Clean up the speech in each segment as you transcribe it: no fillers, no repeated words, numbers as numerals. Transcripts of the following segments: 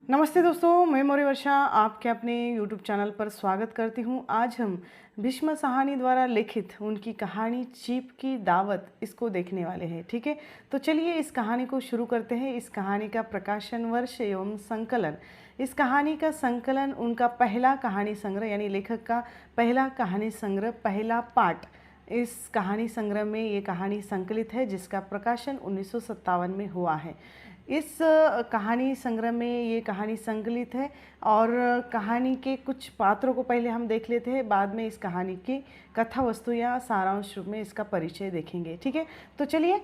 नमस्ते दोस्तों, मैं मौर्य वर्षा आपके अपने YouTube चैनल पर स्वागत करती हूँ। आज हम भीष्म साहनी द्वारा लिखित उनकी कहानी चीप की दावत इसको देखने वाले हैं। ठीक है, तो चलिए इस कहानी को शुरू करते हैं। इस कहानी का प्रकाशन वर्ष एवं संकलन, इस कहानी का संकलन उनका पहला कहानी संग्रह यानी लेखक का पहला कहानी संग्रह पहला पार्ट, इस कहानी संग्रह में ये कहानी संकलित है जिसका प्रकाशन 1957 में हुआ है। इस कहानी संग्रह में ये कहानी संकलित है और कहानी के कुछ पात्रों को पहले हम देख लेते हैं, बाद में इस कहानी की कथा वस्तु या सारांश रूप में इसका परिचय देखेंगे। ठीक है, तो चलिए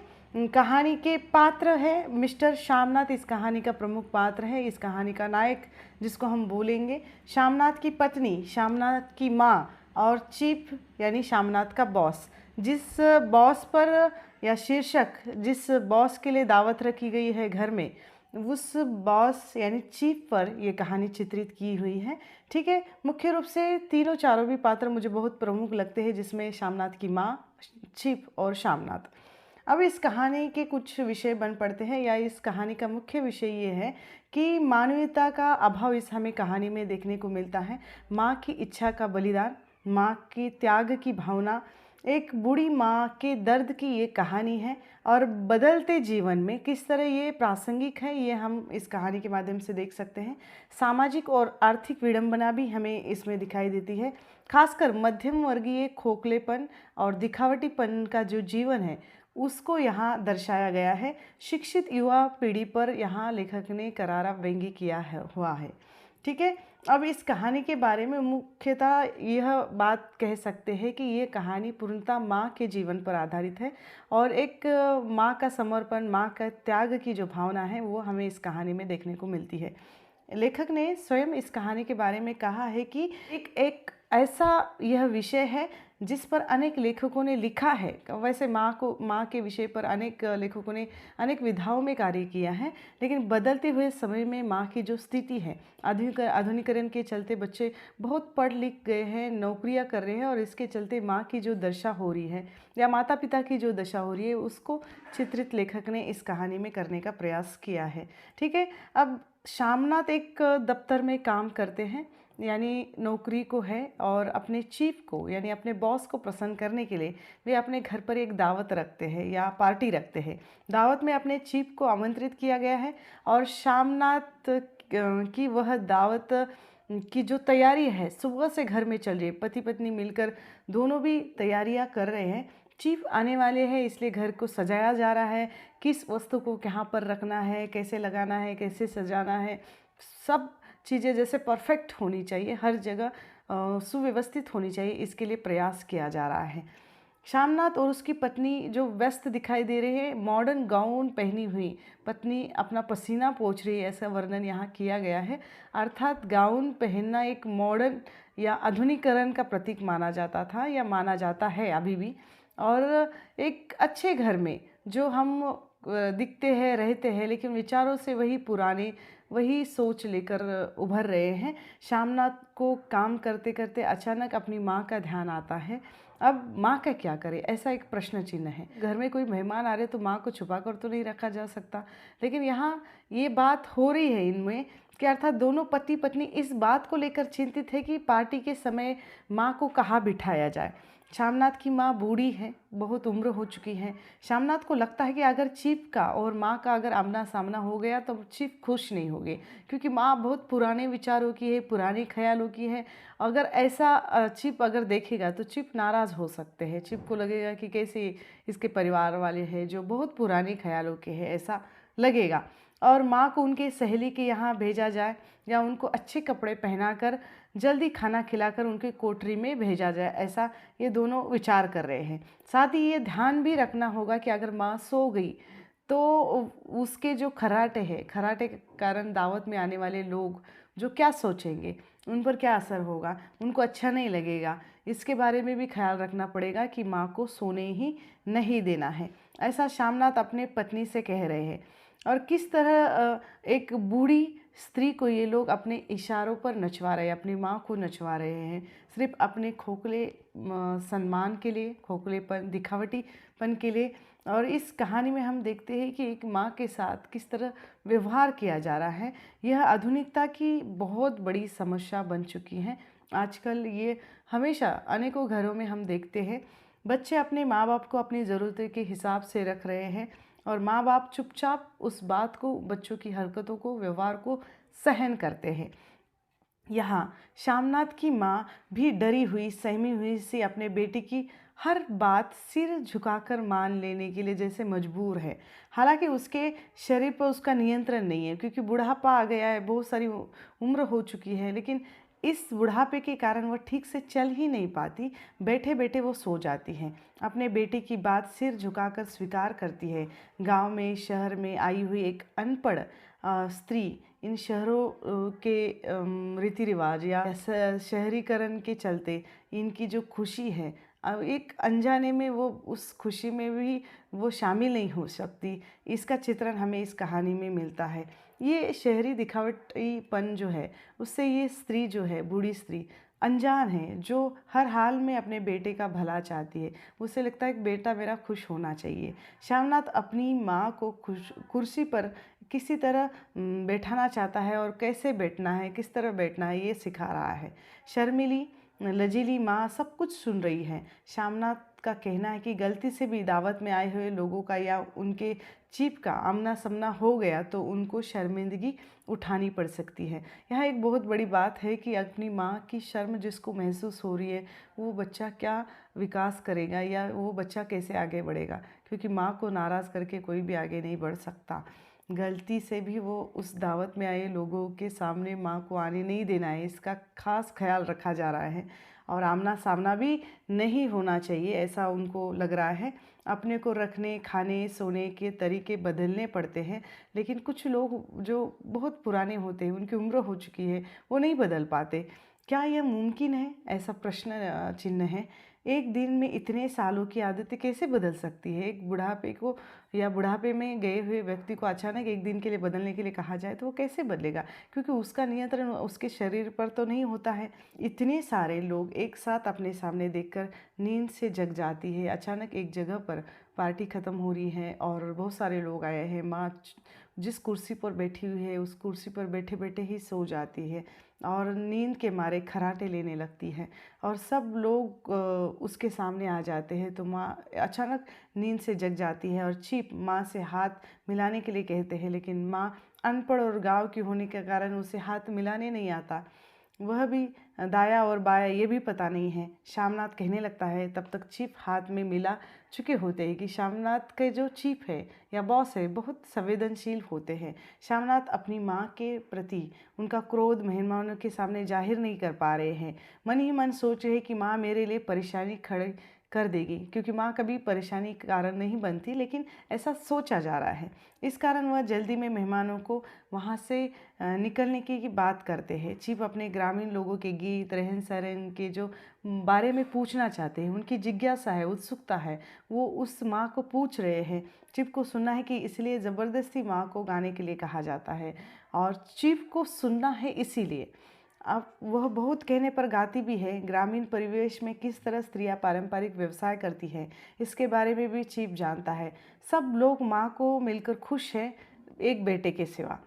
कहानी के पात्र है मिस्टर श्यामनाथ, इस कहानी का प्रमुख पात्र है। इस कहानी का नायक जिसको हम बोलेंगे श्यामनाथ की पत्नी, श्यामनाथ की माँ और चीफ यानी श्यामनाथ का बॉस। जिस बॉस पर या शीर्षक जिस बॉस के लिए दावत रखी गई है घर में, उस बॉस यानी चीफ पर ये कहानी चित्रित की हुई है। ठीक है, मुख्य रूप से तीनों चारों भी पात्र मुझे बहुत प्रमुख लगते हैं, जिसमें श्यामनाथ की माँ, चीफ और श्यामनाथ। अब इस कहानी के कुछ विषय बन पड़ते हैं, या इस कहानी का मुख्य विषय ये है कि मानवीयता का अभाव इस हमें कहानी में देखने को मिलता है। माँ की इच्छा का बलिदान, माँ की त्याग की भावना, एक बूढ़ी माँ के दर्द की ये कहानी है और बदलते जीवन में किस तरह ये प्रासंगिक है, ये हम इस कहानी के माध्यम से देख सकते हैं। सामाजिक और आर्थिक विडंबना भी हमें इसमें दिखाई देती है, खासकर मध्यम वर्गीय खोखलेपन और दिखावटीपन का जो जीवन है उसको यहाँ दर्शाया गया है। शिक्षित युवा पीढ़ी पर यहाँ लेखक ने करारा व्यंग्य किया हुआ है। ठीक है, अब इस कहानी के बारे में मुख्यतः यह बात कह सकते हैं कि ये कहानी पूर्णतः माँ के जीवन पर आधारित है और एक माँ का समर्पण, माँ का त्याग की जो भावना है वो हमें इस कहानी में देखने को मिलती है। लेखक ने स्वयं इस कहानी के बारे में कहा है कि एक ऐसा यह विषय है जिस पर अनेक लेखकों ने लिखा है। वैसे माँ के विषय पर अनेक लेखकों ने अनेक विधाओं में कार्य किया है, लेकिन बदलते हुए समय में माँ की जो स्थिति है, आधुनिकीकरण के चलते बच्चे बहुत पढ़ लिख गए हैं, नौकरियाँ कर रहे हैं और इसके चलते माँ की जो दशा हो रही है या माता पिता की जो दशा हो रही है उसको चित्रित लेखक ने इस कहानी में करने का प्रयास किया है। ठीक है, अब श्यामनाथ एक दफ्तर में काम करते हैं यानी नौकरी को है, और अपने चीफ को यानी अपने बॉस को प्रसन्न करने के लिए वे अपने घर पर एक दावत रखते हैं या पार्टी रखते हैं। दावत में अपने चीफ को आमंत्रित किया गया है और श्यामनाथ की वह दावत की जो तैयारी है सुबह से घर में चल रही है। पति पत्नी मिलकर दोनों भी तैयारियां कर रहे हैं। चीफ आने वाले हैं इसलिए घर को सजाया जा रहा है, किस वस्तु को कहाँ पर रखना है, कैसे लगाना है, कैसे सजाना है, सब चीज़ें जैसे परफेक्ट होनी चाहिए, हर जगह सुव्यवस्थित होनी चाहिए, इसके लिए प्रयास किया जा रहा है। श्यामनाथ और उसकी पत्नी जो व्यस्त दिखाई दे रहे हैं, मॉडर्न गाउन पहनी हुई पत्नी अपना पसीना पोंछ रही है, ऐसा वर्णन यहाँ किया गया है। अर्थात गाउन पहनना एक मॉडर्न या आधुनिकीकरण का प्रतीक माना जाता था या माना जाता है अभी भी। और एक अच्छे घर में जो हम दिखते हैं, रहते हैं, लेकिन विचारों से वही पुराने, वही सोच लेकर उभर रहे हैं। श्यामनाथ को काम करते करते अचानक अपनी माँ का ध्यान आता है। अब माँ का क्या करे, ऐसा एक प्रश्न चिन्ह है। घर में कोई मेहमान आ रहे तो माँ को छुपा कर तो नहीं रखा जा सकता, लेकिन यहाँ ये बात हो रही है इनमें कि अर्थात दोनों पति पत्नी इस बात को लेकर चिंतित है कि पार्टी के समय माँ को कहाँ बिठाया जाए। श्यामनाथ की माँ बूढ़ी है, बहुत उम्र हो चुकी है। श्यामनाथ को लगता है कि अगर चीफ का और माँ का अगर आमना सामना हो गया तो चीफ खुश नहीं होगी, क्योंकि माँ बहुत पुराने विचारों की है, पुराने ख्यालों की है। अगर ऐसा चीफ अगर देखेगा तो चीफ नाराज़ हो सकते हैं। चीफ को लगेगा कि कैसे इसके परिवार वाले हैं जो बहुत पुराने ख्यालों के हैं, ऐसा लगेगा। और माँ को उनके सहेली के यहाँ भेजा जाए या उनको अच्छे कपड़े पहनाकर जल्दी खाना खिलाकर उनके कोठरी में भेजा जाए, ऐसा ये दोनों विचार कर रहे हैं। साथ ही ये ध्यान भी रखना होगा कि अगर माँ सो गई तो उसके जो खर्राटे हैं, खर्राटे के कारण दावत में आने वाले लोग जो क्या सोचेंगे, उन पर क्या असर होगा, उनको अच्छा नहीं लगेगा, इसके बारे में भी ख्याल रखना पड़ेगा कि माँ को सोने ही नहीं देना है, ऐसा श्यामनाथ अपने पत्नी से कह रहे हैं। और किस तरह एक बूढ़ी स्त्री को ये लोग अपने इशारों पर नचवा रहे हैं, अपनी माँ को नचवा रहे हैं, सिर्फ अपने खोखले सम्मान के लिए, खोखलेपन, दिखावटीपन के लिए, और इस कहानी में हम देखते हैं कि एक माँ के साथ किस तरह व्यवहार किया जा रहा है। यह आधुनिकता की बहुत बड़ी समस्या बन चुकी है। आजकल ये हमेशा अनेकों घरों में हम देखते हैं, बच्चे अपने माँ बाप को अपनी ज़रूरत के हिसाब से रख रहे हैं और माँ बाप चुपचाप उस बात को, बच्चों की हरकतों को, व्यवहार को सहन करते हैं। यहाँ श्यामनाथ की माँ भी डरी हुई, सहमी हुई सी अपने बेटे की हर बात सिर झुकाकर मान लेने के लिए जैसे मजबूर है। हालांकि उसके शरीर पर उसका नियंत्रण नहीं है, क्योंकि बुढ़ापा आ गया है, बहुत सारी उम्र हो चुकी है, लेकिन इस बुढ़ापे के कारण वह ठीक से चल ही नहीं पाती। बैठे बैठे वो सो जाती है, अपने बेटे की बात सिर झुकाकर स्वीकार करती है। गांव में, शहर में आई हुई एक अनपढ़ स्त्री इन शहरों के रीति रिवाज या शहरीकरण के चलते इनकी जो खुशी है, अब एक अनजाने में वो उस खुशी में भी वो शामिल नहीं हो सकती। इसका चित्रण हमें इस कहानी में मिलता है। ये शहरी दिखावटीपन जो है, उससे ये स्त्री जो है, बूढ़ी स्त्री अनजान है, जो हर हाल में अपने बेटे का भला चाहती है। उसे लगता है कि बेटा मेरा खुश होना चाहिए। श्यामनाथ अपनी माँ को कुर्सी पर किसी तरह बैठाना चाहता है और कैसे बैठना है, किस तरह बैठना है, ये सिखा रहा है। शर्मीली लजीली माँ सब कुछ सुन रही है। श्यामनाथ का कहना है कि गलती से भी दावत में आए हुए लोगों का या उनके चीफ का आमना सामना हो गया तो उनको शर्मिंदगी उठानी पड़ सकती है। यह एक बहुत बड़ी बात है कि अपनी माँ की शर्म जिसको महसूस हो रही है, वो बच्चा क्या विकास करेगा या वो बच्चा कैसे आगे बढ़ेगा, क्योंकि माँ को नाराज़ करके कोई भी आगे नहीं बढ़ सकता। गलती से भी वो उस दावत में आए लोगों के सामने माँ को आने नहीं देना है, इसका खास ख्याल रखा जा रहा है। और आमना सामना भी नहीं होना चाहिए, ऐसा उनको लग रहा है। अपने को रखने, खाने, सोने के तरीके बदलने पड़ते हैं, लेकिन कुछ लोग जो बहुत पुराने होते हैं, उनकी उम्र हो चुकी है, वो नहीं बदल पाते। क्या यह मुमकिन है? ऐसा प्रश्न चिन्ह है। एक दिन में इतने सालों की आदतें कैसे बदल सकती है? एक बुढ़ापे को या बुढ़ापे में गए हुए व्यक्ति को अचानक एक दिन के लिए बदलने के लिए कहा जाए तो वो कैसे बदलेगा? क्योंकि उसका नियंत्रण उसके शरीर पर तो नहीं होता है। इतने सारे लोग एक साथ अपने सामने देखकर नींद से जग जाती है। अचानक एक जगह पर पार्टी ख़त्म हो रही है और बहुत सारे लोग आए हैं। माँ जिस कुर्सी पर बैठी हुई है, उस कुर्सी पर बैठे बैठे ही सो जाती है और नींद के मारे खर्राटे लेने लगती है और सब लोग उसके सामने आ जाते हैं। तो माँ अचानक नींद से जग जाती है और चीप माँ से हाथ मिलाने के लिए कहते हैं, लेकिन माँ अनपढ़ और गांव की होने के कारण उसे हाथ मिलाने नहीं आता। वह भी दाया और बाया ये भी पता नहीं है। श्यामनाथ कहने लगता है, तब तक चीफ हाथ में मिला चुके होते हैं कि श्यामनाथ के जो चीफ है या बॉस है बहुत संवेदनशील होते हैं। श्यामनाथ अपनी माँ के प्रति उनका क्रोध मेहमानों के सामने जाहिर नहीं कर पा रहे हैं। मन ही मन सोच रहे कि माँ मेरे लिए परेशानी खड़ी कर देगी, क्योंकि माँ कभी परेशानी का कारण नहीं बनती, लेकिन ऐसा सोचा जा रहा है। इस कारण वह जल्दी में मेहमानों को वहाँ से निकलने की बात करते हैं। चीफ अपने ग्रामीण लोगों के गीत, रहन सहन के जो बारे में पूछना चाहते हैं, उनकी जिज्ञासा है, उत्सुकता है, वो उस माँ को पूछ रहे हैं। चीफ को सुनना है कि इसलिए ज़बरदस्ती माँ को गाने के लिए कहा जाता है और चीफ को सुनना है इसीलिए। अब वह बहुत कहने पर गाती भी है। ग्रामीण परिवेश में किस तरह स्त्रियां पारंपरिक व्यवसाय करती हैं, इसके बारे में भी चीफ जानता है। सब लोग माँ को मिलकर खुश हैं, एक बेटे के सिवा।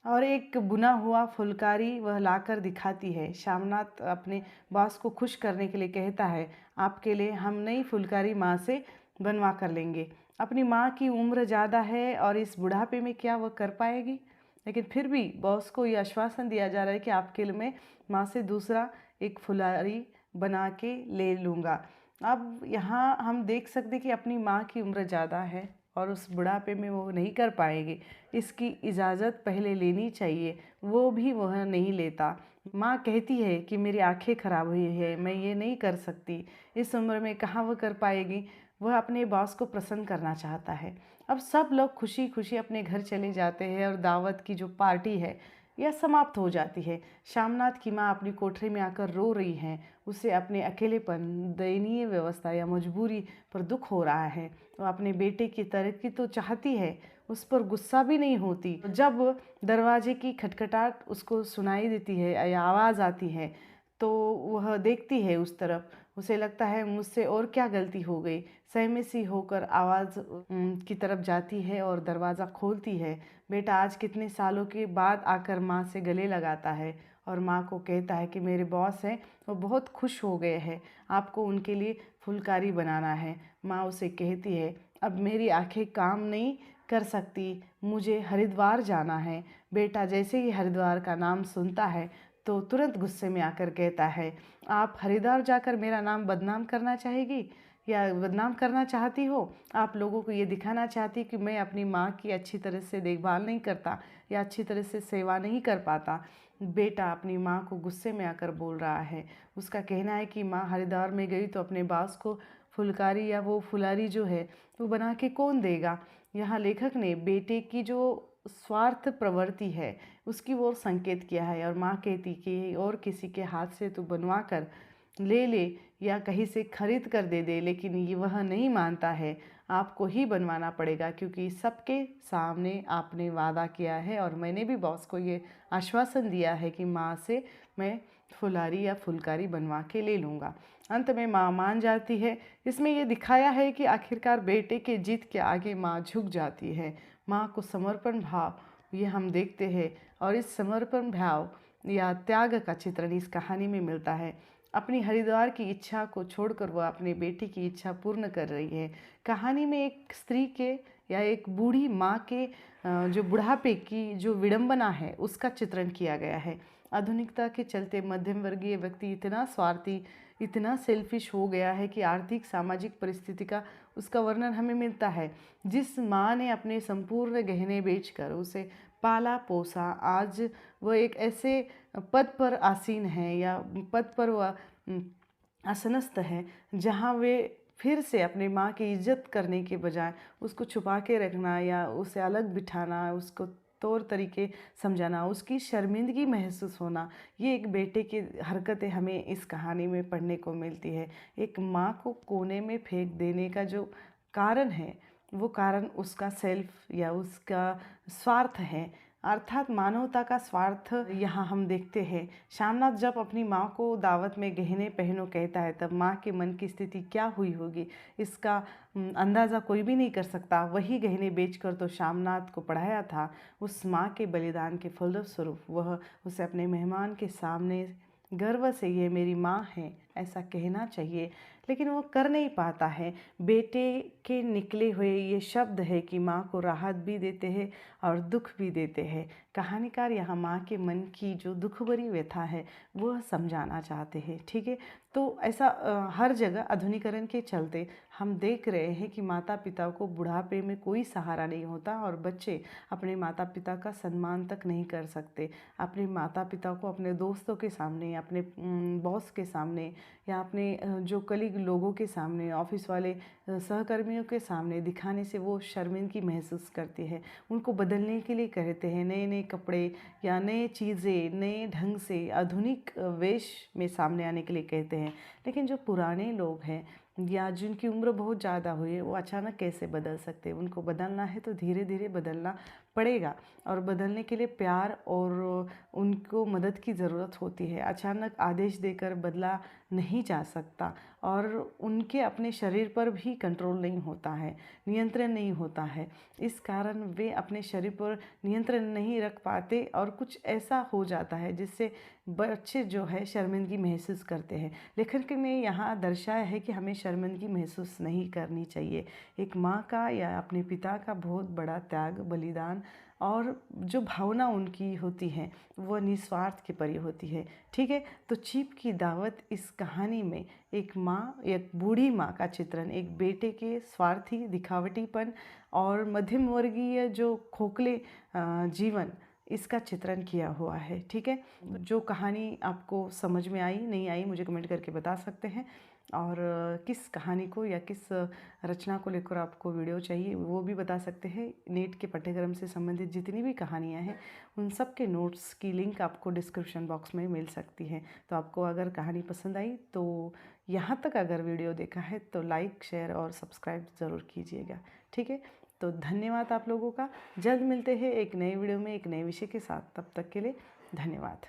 और एक बुना हुआ फुलकारी वह लाकर दिखाती है। श्यामनाथ अपने बॉस को खुश करने के लिए कहता है, आपके लिए हम नई फुलकारी माँ से बनवा कर लेंगे। अपनी माँ की उम्र ज़्यादा है और इस बुढ़ापे में क्या वह कर पाएगी, लेकिन फिर भी बॉस को ये आश्वासन दिया जा रहा है कि आपके लिए मैं माँ से दूसरा एक फुलकारी बना के ले लूँगा। अब यहाँ हम देख सकते कि अपनी माँ की उम्र ज़्यादा है और उस बुढ़ापे में वो नहीं कर पाएंगे, इसकी इजाज़त पहले लेनी चाहिए, वो भी वह नहीं लेता। माँ कहती है कि मेरी आंखें खराब हुई है, मैं ये नहीं कर सकती, इस उम्र में कहाँ वह कर पाएगी। वह अपने बॉस को प्रसन्न करना चाहता है। अब सब लोग खुशी खुशी अपने घर चले जाते हैं और दावत की जो पार्टी है यह समाप्त हो जाती है। श्यामनाथ की माँ अपनी कोठरी में आकर रो रही हैं। उसे अपने अकेलेपन, दयनीय व्यवस्था या मजबूरी पर दुख हो रहा है। वो अपने बेटे की तरक्की तो चाहती है, उस पर गुस्सा भी नहीं होती। जब दरवाजे की खटखटाहट उसको सुनाई देती है या आवाज़ आती है तो वह देखती है उस तरफ, उसे लगता है मुझसे और क्या गलती हो गई। सहमी सी होकर आवाज़ की तरफ जाती है और दरवाज़ा खोलती है। बेटा आज कितने सालों के बाद आकर माँ से गले लगाता है और माँ को कहता है कि मेरे बॉस हैं, वो बहुत खुश हो गए हैं, आपको उनके लिए फुलकारी बनाना है। माँ उसे कहती है अब मेरी आंखें काम नहीं कर सकती, मुझे हरिद्वार जाना है। बेटा जैसे ही हरिद्वार का नाम सुनता है तो तुरंत गुस्से में आकर कहता है आप हरिद्वार जाकर मेरा नाम बदनाम करना चाहेगी या बदनाम करना चाहती हो? आप लोगों को ये दिखाना चाहती कि मैं अपनी माँ की अच्छी तरह से देखभाल नहीं करता या अच्छी तरह से सेवा नहीं कर पाता। बेटा अपनी माँ को गुस्से में आकर बोल रहा है। उसका कहना है कि माँ हरिद्वार में गई तो अपने बास को फुलकारी या वो फुलारी जो है वो बना के कौन देगा। यहाँ लेखक ने बेटे की जो स्वार्थ प्रवृत्ति है उसकी ओर संकेत किया है और माँ कहती कि और किसी के हाथ से तो बनवा कर ले ले या कहीं से खरीद कर दे दे, लेकिन ये वह नहीं मानता है, आपको ही बनवाना पड़ेगा क्योंकि सबके सामने आपने वादा किया है और मैंने भी बॉस को ये आश्वासन दिया है कि माँ से मैं फुलारी या फुलकारी बनवा के ले लूँगा। अंत में माँ मान जाती है। इसमें ये दिखाया है कि आखिरकार बेटे के जिद के आगे माँ झुक जाती है। माँ को समर्पण भाव ये हम देखते हैं और इस समर्पण भाव या त्याग का चित्रण इस कहानी में मिलता है। अपनी हरिद्वार की इच्छा को छोड़कर वह अपने बेटे की इच्छा पूर्ण कर रही है। कहानी में एक स्त्री के या एक बूढ़ी माँ के जो बुढ़ापे की जो विडंबना है उसका चित्रण किया गया है। आधुनिकता के चलते मध्यम वर्गीय व्यक्ति इतना स्वार्थी, इतना सेल्फिश हो गया है कि आर्थिक सामाजिक परिस्थिति का उसका वर्णन हमें मिलता है। जिस माँ ने अपने संपूर्ण गहने बेचकर उसे पाला पोसा, आज वह एक ऐसे पद पर आसीन है या पद पर वह आसनस्थ है जहाँ वे फिर से अपने माँ की इज्जत करने के बजाय उसको छुपा के रखना या उसे अलग बिठाना, उसको तौर तरीके समझाना, उसकी शर्मिंदगी महसूस होना, ये एक बेटे की हरकतें हमें इस कहानी में पढ़ने को मिलती है। एक माँ को कोने में फेंक देने का जो कारण है वो कारण उसका सेल्फ या उसका स्वार्थ है, अर्थात मानवता का स्वार्थ यहाँ हम देखते हैं। श्यामनाथ जब अपनी माँ को दावत में गहने पहनो कहता है तब माँ के मन की स्थिति क्या हुई होगी इसका अंदाज़ा कोई भी नहीं कर सकता। वही गहने बेचकर तो श्यामनाथ को पढ़ाया था। उस माँ के बलिदान के फलस्वरूप वह उसे अपने मेहमान के सामने गर्व से ये मेरी माँ है ऐसा कहना चाहिए, लेकिन वो कर नहीं पाता है। बेटे के निकले हुए ये शब्द है कि माँ को राहत भी देते हैं और दुख भी देते हैं। कहानीकार यहाँ माँ के मन की जो दुख भरी व्यथा है वह समझाना चाहते हैं। ठीक है, तो ऐसा हर जगह आधुनिकीकरण के चलते हम देख रहे हैं कि माता पिता को बुढ़ापे में कोई सहारा नहीं होता और बच्चे अपने माता पिता का सम्मान तक नहीं कर सकते। अपने माता पिता को अपने दोस्तों के सामने, अपने बॉस के सामने या अपने जो कलीग लोगों के सामने, ऑफिस वाले सहकर्मियों के सामने दिखाने से वो शर्मिंदगी महसूस करती है। उनको बदलने के लिए कहते हैं नए नए कपड़े या नए चीज़ें नए ढंग से आधुनिक वेश में सामने आने के लिए कहते हैं। लेकिन जो पुराने लोग हैं या जिनकी उम्र बहुत ज़्यादा हुई है वो अचानक कैसे बदल सकते हैं? उनको बदलना है तो धीरे धीरे बदलना पड़ेगा और बदलने के लिए प्यार और उनको मदद की ज़रूरत होती है। अचानक आदेश देकर बदला नहीं जा सकता और उनके अपने शरीर पर भी कंट्रोल नहीं होता है, नियंत्रण नहीं होता है। इस कारण वे अपने शरीर पर नियंत्रण नहीं रख पाते और कुछ ऐसा हो जाता है जिससे बच्चे जो है शर्मिंदगी महसूस करते हैं। लेखक ने यहाँ दर्शाया है कि हमें शर्मिंदगी महसूस नहीं करनी चाहिए। एक माँ का या अपने पिता का बहुत बड़ा त्याग, बलिदान और जो भावना उनकी होती है वह निस्वार्थ की परी होती है। ठीक है, तो चीप की दावत इस कहानी में एक माँ, एक बूढ़ी माँ का चित्रण, एक बेटे के स्वार्थी दिखावटीपन और मध्यम वर्गीय जो खोखले जीवन इसका चित्रण किया हुआ है। ठीक है, जो कहानी आपको समझ में आई नहीं आई मुझे कमेंट करके बता सकते हैं और किस कहानी को या किस रचना को लेकर आपको वीडियो चाहिए वो भी बता सकते हैं। नीट के पाठ्यक्रम से संबंधित जितनी भी कहानियाँ हैं उन सब के नोट्स की लिंक आपको डिस्क्रिप्शन बॉक्स में मिल सकती है। तो आपको अगर कहानी पसंद आई तो यहाँ तक अगर वीडियो देखा है तो लाइक, शेयर और सब्सक्राइब ज़रूर कीजिएगा। ठीक है, तो धन्यवाद आप लोगों का। जल्द मिलते हैं एक नए वीडियो में एक नए विषय के साथ। तब तक के लिए धन्यवाद।